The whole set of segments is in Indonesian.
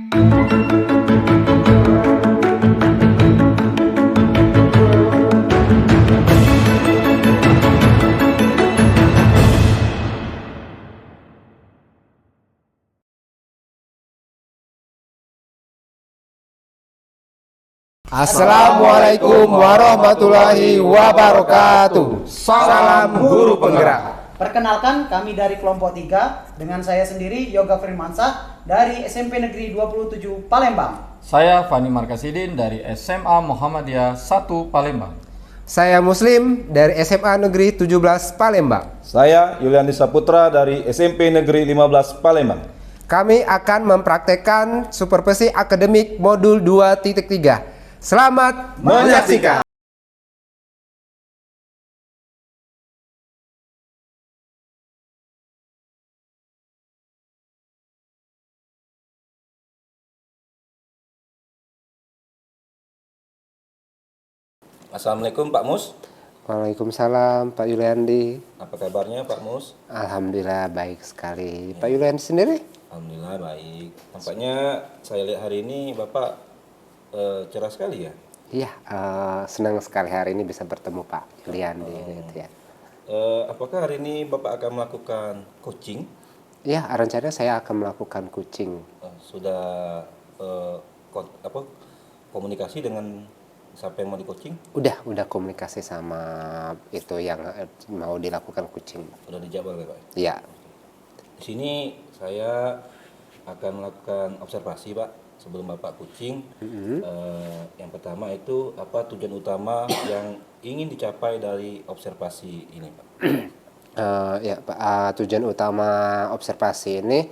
Assalamualaikum warahmatullahi wabarakatuh. Salam guru penggerak. Perkenalkan, kami dari kelompok 3 dengan saya sendiri Yoga Firmansyah dari SMP Negeri 27 Palembang. Saya Fani Markasidin dari SMA Muhammadiyah 1 Palembang. Saya Muslim dari SMA Negeri 17 Palembang. Saya Yuliandi Saputra dari SMP Negeri 15 Palembang. Kami akan mempraktekkan supervisi akademik modul 2.3. Selamat menyaksikan. Assalamualaikum Pak Mus. Waalaikumsalam Pak Yuliandi. Apa kabarnya Pak Mus? Alhamdulillah baik sekali. Pak Yuliandi sendiri? Alhamdulillah baik. Tampaknya saya lihat hari ini Bapak cerah sekali ya? Iya, senang sekali hari ini bisa bertemu Pak Yuliandi. Gitu ya. Apakah hari ini Bapak akan melakukan coaching? Iya, rencananya saya akan melakukan coaching. Sudah komunikasi dengan siapa yang mau di coaching? Udah komunikasi sama itu yang mau dilakukan coaching. Sudah dijadwal ya Pak? Iya. Di sini saya akan melakukan observasi Pak sebelum Bapak coaching. Yang pertama itu apa tujuan utama yang ingin dicapai dari observasi ini Pak? Ya Pak, tujuan utama observasi ini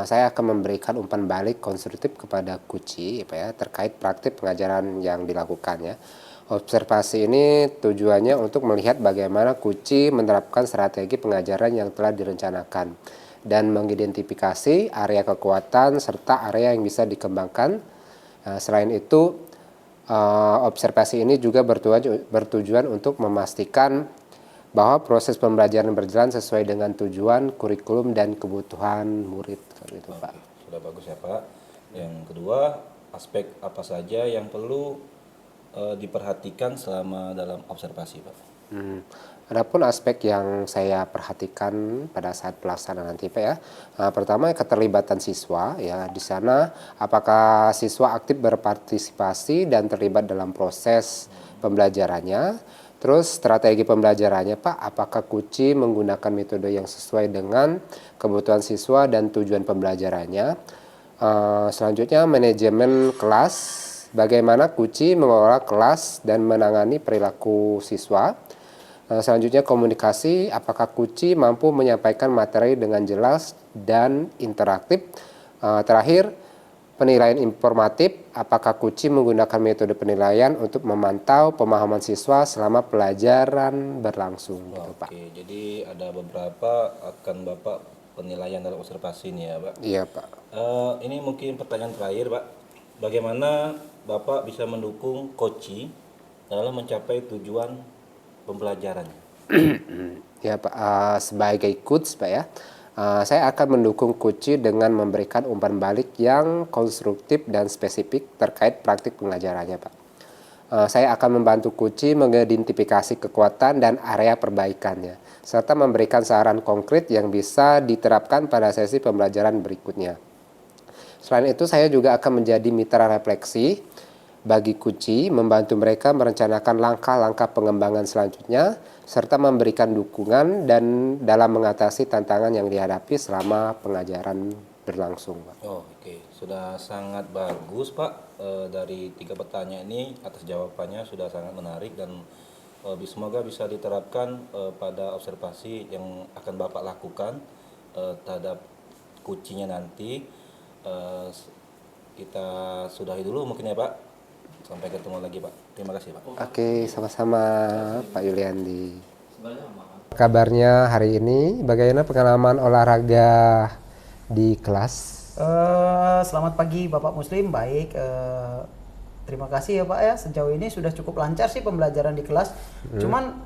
saya akan memberikan umpan balik konstruktif kepada Kuci Pak ya, terkait praktik pengajaran yang dilakukannya. Observasi ini tujuannya untuk melihat bagaimana Kuci menerapkan strategi pengajaran yang telah direncanakan dan mengidentifikasi area kekuatan serta area yang bisa dikembangkan. Selain itu, observasi ini juga bertujuan untuk memastikan bahwa proses pembelajaran berjalan sesuai dengan tujuan, kurikulum, dan kebutuhan murid. Gitu, Pak. Sudah bagus ya Pak. Yang kedua, aspek apa saja yang perlu diperhatikan selama dalam observasi Pak? Adapun aspek yang saya perhatikan pada saat pelaksanaan nanti Pak ya, pertama keterlibatan siswa ya, di sana apakah siswa aktif berpartisipasi dan terlibat dalam proses pembelajarannya. Terus strategi pembelajarannya Pak, apakah Kuci menggunakan metode yang sesuai dengan kebutuhan siswa dan tujuan pembelajarannya. Selanjutnya manajemen kelas, bagaimana Kuci mengelola kelas dan menangani perilaku siswa. Selanjutnya komunikasi, apakah Kuci mampu menyampaikan materi dengan jelas dan interaktif. Terakhir, penilaian informatif, apakah Kuci menggunakan metode penilaian untuk memantau pemahaman siswa selama pelajaran berlangsung. Gitu, Pak. Oke, jadi ada beberapa akan Bapak penilaian dalam observasi ini ya Pak? Iya Pak. Ini mungkin pertanyaan terakhir Pak. Bagaimana Bapak bisa mendukung Kuci dalam mencapai tujuan pembelajarannya? Ya Pak, sebagai coach Pak ya, saya akan mendukung Kuci dengan memberikan umpan balik yang konstruktif dan spesifik terkait praktik pengajarannya Pak. Saya akan membantu Kuci mengidentifikasi kekuatan dan area perbaikannya, serta memberikan saran konkret yang bisa diterapkan pada sesi pembelajaran berikutnya. Selain itu, saya juga akan menjadi mitra refleksi bagi Kuci, membantu mereka merencanakan langkah-langkah pengembangan selanjutnya, serta memberikan dukungan dan dalam mengatasi tantangan yang dihadapi selama pengajaran berlangsung Pak. Oke, sudah sangat bagus Pak. Dari 3 pertanyaan ini atas jawabannya sudah sangat menarik dan semoga bisa diterapkan pada observasi yang akan Bapak lakukan terhadap Kucinya nanti. Kita sudahi dulu mungkin ya Pak. Sampai ketemu lagi Pak. Terima kasih Pak. Oke, sama-sama Pak Yuliandi. Kabarnya hari ini, bagaimana pengalaman olahraga di kelas? Selamat pagi Bapak Muslim, baik. Terima kasih ya Pak ya, sejauh ini sudah cukup lancar sih pembelajaran di kelas. Cuman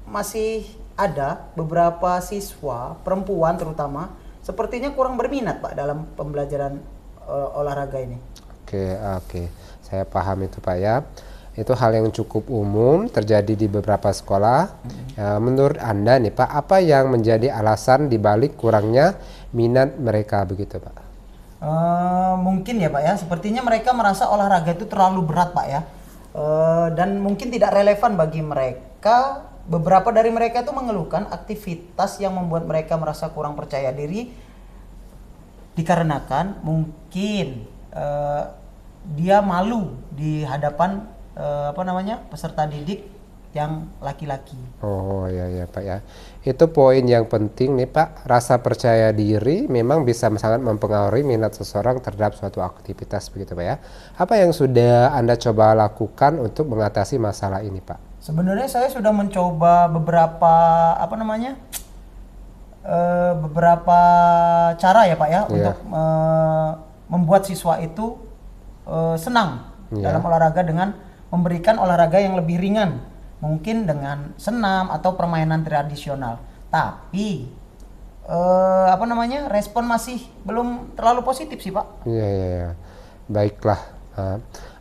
masih ada beberapa siswa perempuan terutama sepertinya kurang berminat Pak dalam pembelajaran olahraga ini. Oke, saya paham itu Pak ya. Itu hal yang cukup umum terjadi di beberapa sekolah. Ya, menurut Anda nih Pak, apa yang menjadi alasan dibalik kurangnya minat mereka begitu Pak? Mungkin ya Pak ya, sepertinya mereka merasa olahraga itu terlalu berat Pak ya. Dan mungkin tidak relevan bagi mereka. Beberapa dari mereka itu mengeluhkan aktivitas yang membuat mereka merasa kurang percaya diri dikarenakan mungkin dia malu di hadapan peserta didik yang laki-laki. Oh ya Pak ya. Itu poin yang penting nih Pak. Rasa percaya diri memang bisa sangat mempengaruhi minat seseorang terhadap suatu aktivitas begitu Pak ya. Apa yang sudah Anda coba lakukan untuk mengatasi masalah ini Pak? Sebenarnya saya sudah mencoba beberapa beberapa cara ya Pak ya untuk membuat siswa itu senang dalam olahraga dengan memberikan olahraga yang lebih ringan, mungkin dengan senam atau permainan tradisional. Tapi respon masih belum terlalu positif sih Pak. Iya. Baiklah.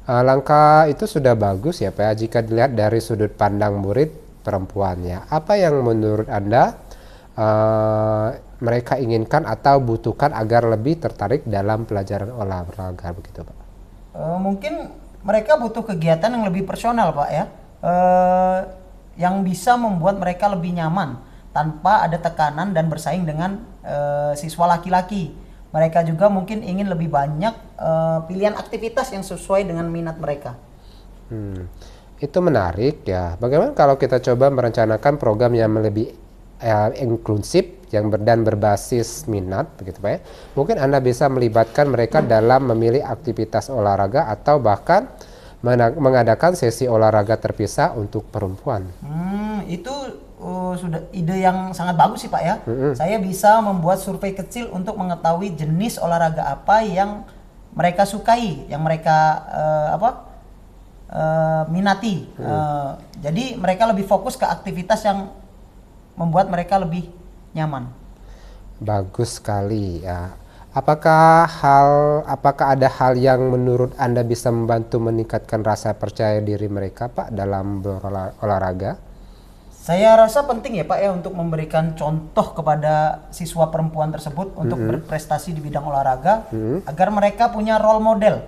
Langkah itu sudah bagus ya Pak ya, jika dilihat dari sudut pandang murid perempuannya. Apa yang menurut Anda mereka inginkan atau butuhkan agar lebih tertarik dalam pelajaran olahraga begitu Pak? Mungkin mereka butuh kegiatan yang lebih personal Pak ya, yang bisa membuat mereka lebih nyaman tanpa ada tekanan dan bersaing dengan siswa laki-laki. Mereka juga mungkin ingin lebih banyak pilihan aktivitas yang sesuai dengan minat mereka. Itu menarik ya. Bagaimana kalau kita coba merencanakan program yang lebih inklusif dan berbasis minat begitu Pak ya. Mungkin Anda bisa melibatkan mereka dalam memilih aktivitas olahraga atau bahkan mengadakan sesi olahraga terpisah untuk perempuan. Itu sudah ide yang sangat bagus sih Pak ya. Saya bisa membuat survei kecil untuk mengetahui jenis olahraga apa yang mereka sukai, yang mereka minati. Jadi mereka lebih fokus ke aktivitas yang membuat mereka lebih nyaman. Bagus sekali ya. Apakah ada hal yang menurut Anda bisa membantu meningkatkan rasa percaya diri mereka Pak dalam berolahraga? Saya rasa penting ya Pak ya untuk memberikan contoh kepada siswa perempuan tersebut untuk berprestasi di bidang olahraga agar mereka punya role model.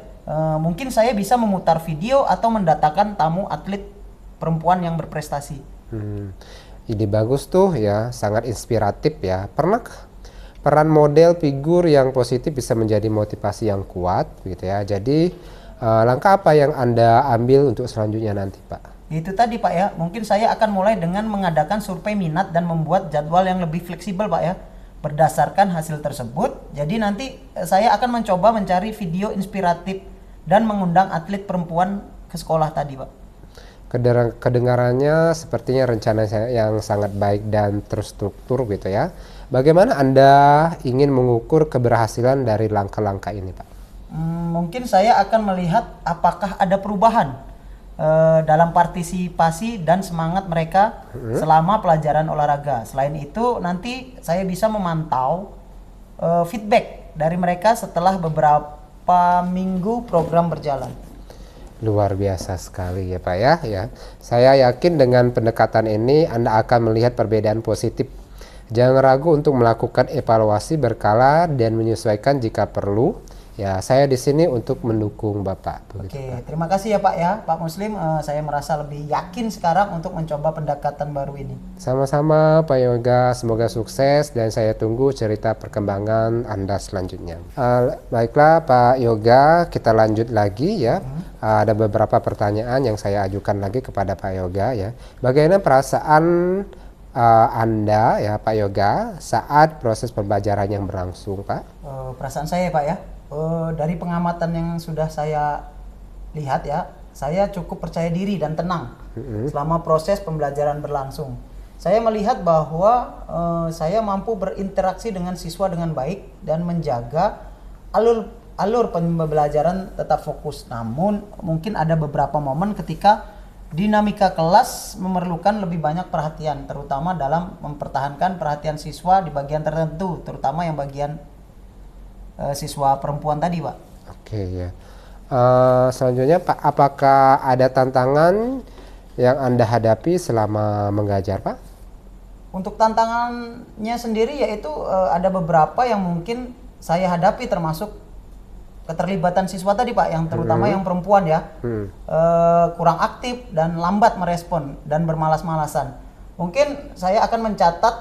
Mungkin saya bisa memutar video atau mendatangkan tamu atlet perempuan yang berprestasi. Ide bagus tuh ya, sangat inspiratif ya. Pernah peran model figur yang positif bisa menjadi motivasi yang kuat gitu ya. Jadi langkah apa yang Anda ambil untuk selanjutnya nanti Pak? Itu tadi Pak ya, mungkin saya akan mulai dengan mengadakan survei minat dan membuat jadwal yang lebih fleksibel Pak ya. Berdasarkan hasil tersebut, jadi nanti saya akan mencoba mencari video inspiratif dan mengundang atlet perempuan ke sekolah tadi Pak. Kedengarannya sepertinya rencana yang sangat baik dan terstruktur gitu ya. Bagaimana Anda ingin mengukur keberhasilan dari langkah-langkah ini Pak? Mungkin saya akan melihat apakah ada perubahan dalam partisipasi dan semangat mereka selama pelajaran olahraga. Selain itu nanti saya bisa memantau feedback dari mereka setelah beberapa minggu program berjalan. Luar biasa sekali ya Pak ya. Saya yakin dengan pendekatan ini Anda akan melihat perbedaan positif. Jangan ragu untuk melakukan evaluasi berkala dan menyesuaikan jika perlu. Ya, saya di sini untuk mendukung Bapak. Oke, terima kasih ya Pak ya, Pak Muslim. Saya merasa lebih yakin sekarang untuk mencoba pendekatan baru ini. Sama-sama Pak Yoga, semoga sukses dan saya tunggu cerita perkembangan Anda selanjutnya. Baiklah Pak Yoga, kita lanjut lagi ya. Ada beberapa pertanyaan yang saya ajukan lagi kepada Pak Yoga ya. Bagaimana perasaan Anda ya Pak Yoga saat proses pembelajaran yang berlangsung Pak? Perasaan saya Pak ya, dari pengamatan yang sudah saya lihat ya, saya cukup percaya diri dan tenang selama proses pembelajaran berlangsung. Saya melihat bahwa saya mampu berinteraksi dengan siswa dengan baik dan menjaga alur pembelajaran tetap fokus. Namun mungkin ada beberapa momen ketika dinamika kelas memerlukan lebih banyak perhatian, terutama dalam mempertahankan perhatian siswa di bagian tertentu, terutama yang bagian siswa perempuan tadi Pak. Oke ya. Selanjutnya Pak, apakah ada tantangan yang Anda hadapi selama mengajar Pak? Untuk tantangannya sendiri yaitu ada beberapa yang mungkin saya hadapi, termasuk keterlibatan siswa tadi Pak, yang terutama yang perempuan ya, kurang aktif dan lambat merespon dan bermalas-malasan. Mungkin saya akan mencatat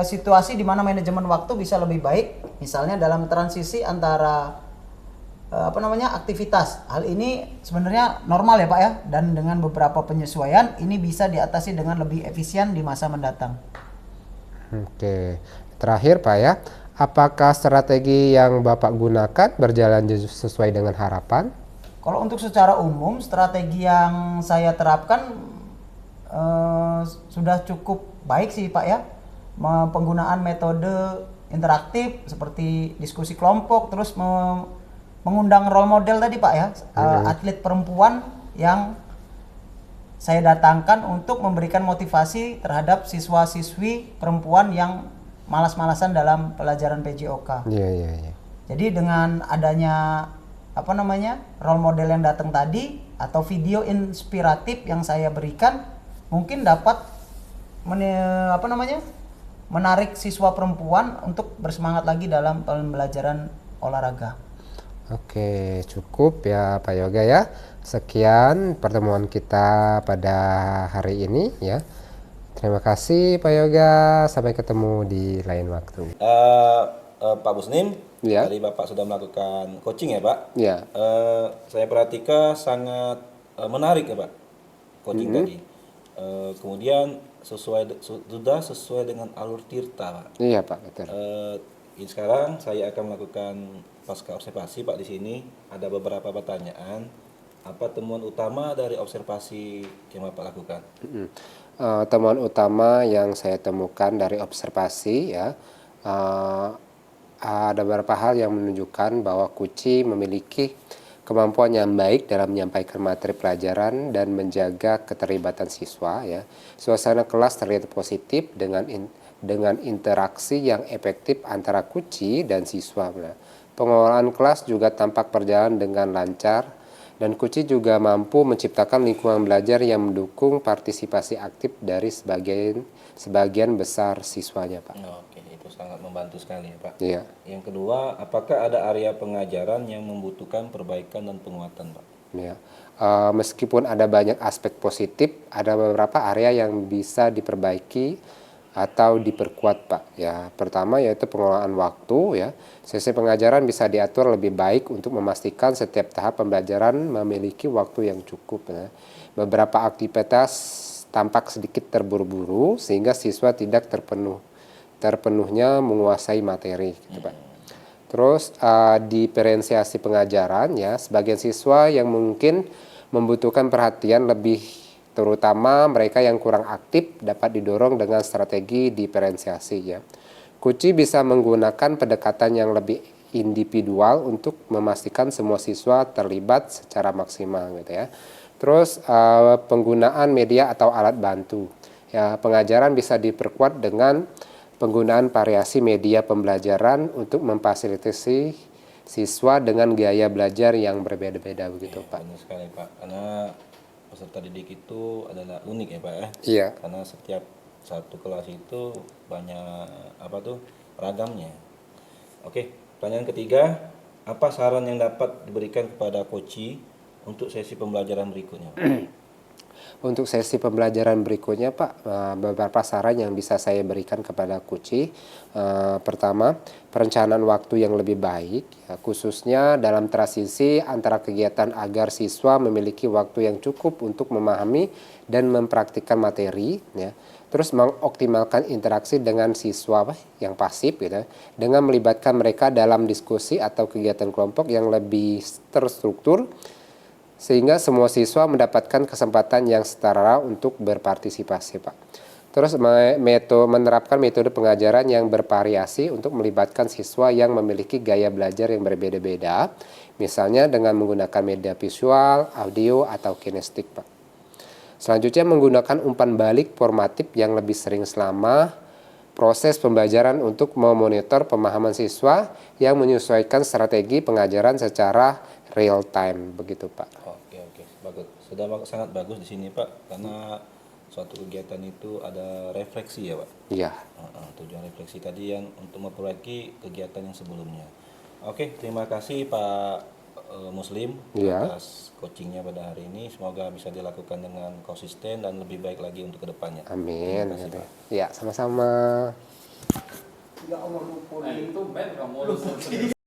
situasi di mana manajemen waktu bisa lebih baik, misalnya dalam transisi antara aktivitas. Hal ini sebenarnya normal ya Pak ya, dan dengan beberapa penyesuaian ini bisa diatasi dengan lebih efisien di masa mendatang. Oke, terakhir Pak ya, apakah strategi yang Bapak gunakan berjalan sesuai dengan harapan? Kalau untuk secara umum, strategi yang saya terapkan sudah cukup baik sih Pak ya. Penggunaan metode interaktif seperti diskusi kelompok, terus mengundang role model tadi Pak ya, atlet perempuan yang saya datangkan untuk memberikan motivasi terhadap siswa-siswi perempuan yang malas-malasan dalam pelajaran PJOK. Iya. Jadi dengan adanya role model yang datang tadi atau video inspiratif yang saya berikan, mungkin dapat menarik siswa perempuan untuk bersemangat lagi dalam pembelajaran olahraga. Oke, cukup ya Pak Yoga ya. Sekian pertemuan kita pada hari ini ya. Terima kasih Pak Yoga. Sampai ketemu di lain waktu. Pak Busnim, Ya. tadi Bapak sudah melakukan coaching ya Pak? Ya. Saya perhatikan sangat menarik ya Pak, coaching tadi. Kemudian sudah sesuai dengan alur tirta Pak. Iya Pak, betul. Ini sekarang saya akan melakukan pasca observasi Pak. Di sini ada beberapa pertanyaan. Apa temuan utama dari observasi yang Bapak lakukan? Temuan utama yang saya temukan dari observasi ya, ada beberapa hal yang menunjukkan bahwa Kuci memiliki kemampuan yang baik dalam menyampaikan materi pelajaran dan menjaga keterlibatan siswa ya. Suasana kelas terlihat positif dengan interaksi yang efektif antara Kuci dan siswa. Pengelolaan kelas juga tampak berjalan dengan lancar, dan Kuci juga mampu menciptakan lingkungan belajar yang mendukung partisipasi aktif dari sebagian besar siswanya Pak. Oke, itu sangat membantu sekali ya Pak. Iya. Yang kedua, apakah ada area pengajaran yang membutuhkan perbaikan dan penguatan Pak? Ya. Meskipun ada banyak aspek positif, ada beberapa area yang bisa diperbaiki atau diperkuat Pak. Ya, pertama yaitu pengelolaan waktu ya. Sesi pengajaran bisa diatur lebih baik untuk memastikan setiap tahap pembelajaran memiliki waktu yang cukup ya. Beberapa aktivitas tampak sedikit terburu-buru sehingga siswa tidak terpenuhnya menguasai materi gitu Pak. Terus diferensiasi pengajaran ya, sebagian siswa yang mungkin membutuhkan perhatian lebih, terutama mereka yang kurang aktif, dapat didorong dengan strategi diferensiasi ya. Kuci bisa menggunakan pendekatan yang lebih individual untuk memastikan semua siswa terlibat secara maksimal gitu ya. Terus penggunaan media atau alat bantu ya, pengajaran bisa diperkuat dengan penggunaan variasi media pembelajaran untuk memfasilitasi siswa dengan gaya belajar yang berbeda-beda begitu Pak. Benar sekali Pak, karena peserta didik itu adalah unik ya Pak ya. Iya. Karena setiap satu kelas itu banyak ragamnya. Oke, pertanyaan ketiga, apa saran yang dapat diberikan kepada Koci untuk sesi pembelajaran berikutnya Pak? Untuk sesi pembelajaran berikutnya Pak, beberapa saran yang bisa saya berikan kepada Kuci. Pertama, perencanaan waktu yang lebih baik, ya, khususnya dalam transisi antara kegiatan agar siswa memiliki waktu yang cukup untuk memahami dan mempraktikkan materi. Ya. Terus mengoptimalkan interaksi dengan siswa yang pasif, gitu, dengan melibatkan mereka dalam diskusi atau kegiatan kelompok yang lebih terstruktur, sehingga semua siswa mendapatkan kesempatan yang setara untuk berpartisipasi Pak. Terus menerapkan metode pengajaran yang bervariasi untuk melibatkan siswa yang memiliki gaya belajar yang berbeda-beda, misalnya dengan menggunakan media visual, audio, atau kinestetik Pak. Selanjutnya menggunakan umpan balik formatif yang lebih sering selama proses pembelajaran untuk memonitor pemahaman siswa yang menyesuaikan strategi pengajaran secara real time, begitu Pak. Oke, oke, bagus. Sangat bagus di sini Pak, karena suatu kegiatan itu ada refleksi ya Pak. Iya. Tujuan refleksi tadi yang untuk memperbaiki kegiatan yang sebelumnya. Oke, terima kasih Pak Muslim Iya. atas coachingnya pada hari ini. Semoga bisa dilakukan dengan konsisten dan lebih baik lagi untuk kedepannya. Amin. Terima kasih, Gitu. Pak. Ya, sama-sama. Nah itu Ben kamu